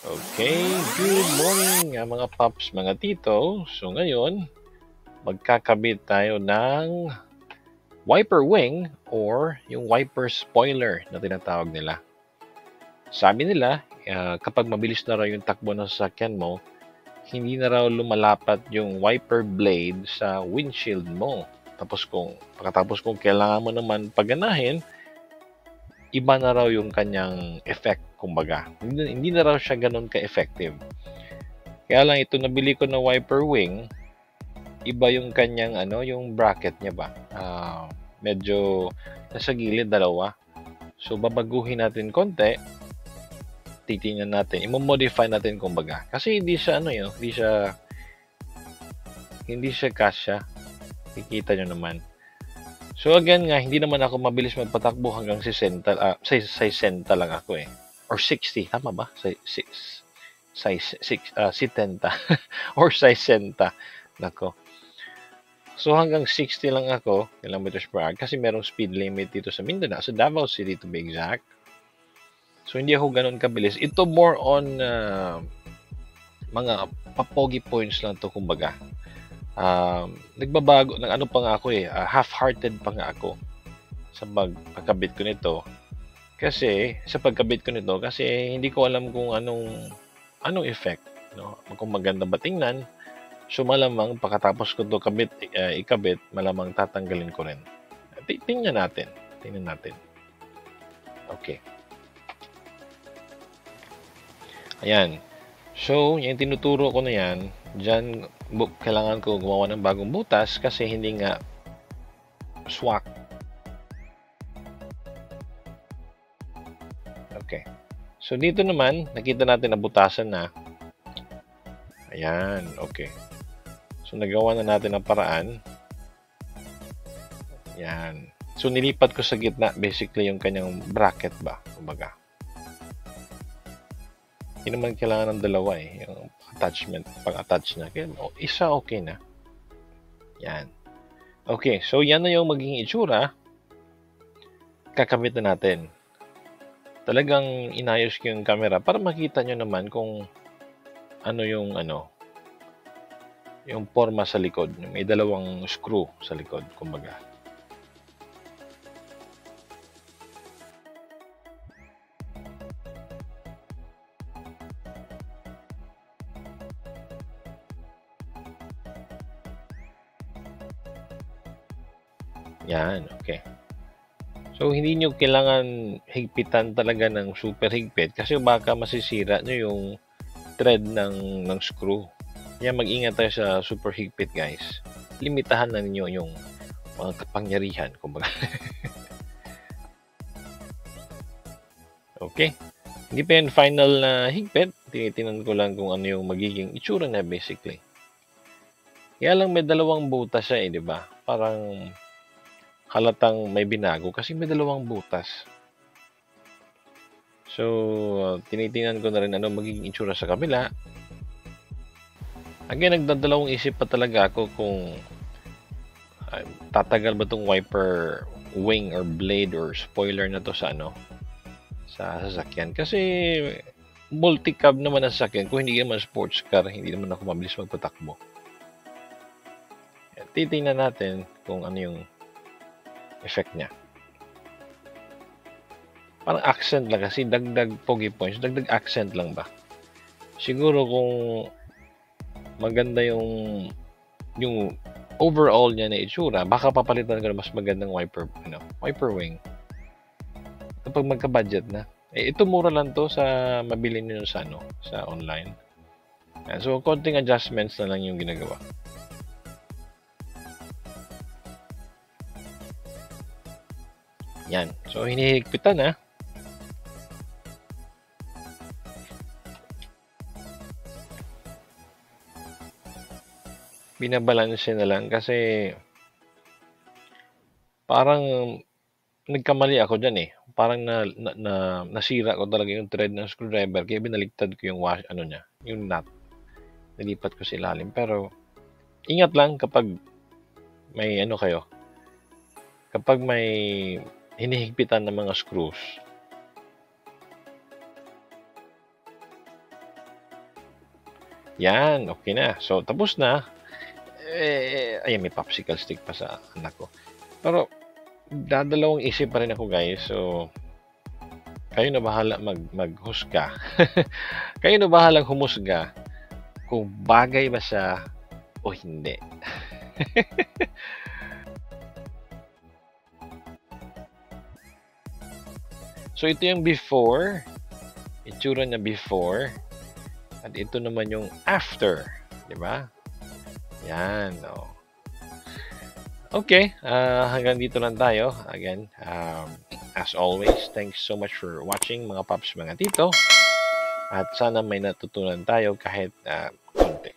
Okay, good morning mga paps, mga tito. So ngayon, magkakabit tayo ng wiper wing or yung wiper spoiler na tinatawag nila. Sabi nila, kapag mabilis na raw yung takbo ng sasakyan mo, hindi na raw lumalapat yung wiper blade sa windshield mo. Pagkatapos kung kailangan mo naman paganahin, iba na raw yung kanyang effect, kumbaga. Hindi na raw siya ganun ka-effective. Kaya lang ito nabili ko na wiper wing, iba yung kanyang yung bracket niya ba. Medyo nasa gilid dalawa. So babaguhin natin konti. Titingnan natin, i-modify natin kumbaga. Kasi hindi siya hindi siya kasya. Kikita nyo naman. So again nga, hindi naman ako mabilis magpatakbo hanggang 60, 60 lang ako eh. Or 60, tama ba? Size 70 or size 60. Nako. So hanggang 60 lang ako, kilometers per hour, kasi merong speed limit dito sa Mindanao, sa Davao City to be exact. So hindi ako ganun kabilis. Ito more on mga papogi points lang to kumbaga. Nagbabago, ng ano pa nga ako eh, half-hearted pa nga ako sa pagkabit ko nito. Kasi, sa pagkabit ko nito, kasi hindi ko alam kung anong effect. No? Kung maganda ba tingnan, so malamang pagkatapos ko ito ikabit, malamang tatanggalin ko rin. Tingnan natin. Okay. Ayan. So, yung tinuturo ko na yan, dyan kailangan ko gumawa ng bagong butas kasi hindi nga swak. Okay. So, dito naman, nakita natin na butasan na. Ayan. Okay. So, nagawa na natin ang paraan. Ayan. So, nilipat ko sa gitna basically yung kanyang bracket ba, kumbaga. Hindi naman kailangan ng dalawa eh, yung attachment, pang-attach na. Kaya, isa okay na. Yan. Okay, so yan na yung magiging itsura. Kakamit na natin. Talagang inayos ko yung camera para makita nyo naman kung yung forma sa likod. May dalawang screw sa likod, kumbaga. Yan, okay. So, hindi nyo kailangan higpitan talaga ng super higpit kasi baka masisira nyo yung thread ng screw. Kaya mag-ingat tayo sa super higpit, guys. Limitahan na ninyo yung mga kapangyarihan, kumbaga. Okay. Hindi pa yan final na higpit. Tinitingnan ko lang kung ano yung magiging itsura na basically. Kaya lang may dalawang butas siya eh, di ba? Parang halatang may binago kasi may dalawang butas. So, tinitingnan ko na rin ano magiging itsura sa kabila. Again, nagdadalawang isip pa talaga ako kung tatagal ba itong wiper wing or blade or spoiler na to sa sa sasakyan. Kasi multi-cab naman ang sasakyan. Kung hindi naman sports car, hindi naman ako mabilis magpatakbo. Titingnan natin kung ano yung effect niya. Parang accent lang kasi dagdag pogi points, dagdag accent lang ba. Siguro kung maganda yung overall niya na itsura, baka papalitan ko na mas magandang wiper wing. Kapag magka-budget na. Ito mura lang to sa mabili niyo sa online. So konting adjustments na lang yung ginagawa. Yan. So, hinihigpitan na. Binabalanse na lang kasi parang nagkamali ako dyan eh. Parang nasira ko talaga yung thread ng screwdriver kaya binaligtad ko yung yung nut. Nilipat ko sa ilalim. Pero, ingat lang kapag may kapag may hinihigpitan ng mga screws. Yan, okay na. So, tapos na. Ayan, may popsicle stick pa sa anak ko. Pero, dadalawang isip pa rin ako, guys. So, kayo na bahala maghusga. Kayo na bahalang humusga kung bagay ba siya o hindi. So, ito yung before. Itsura niya before. At ito naman yung after. Diba? Yan. Oh. Okay. Hanggang dito lang tayo. Again, as always, thanks so much for watching mga paps, mga tito. At sana may natutunan tayo kahit konti.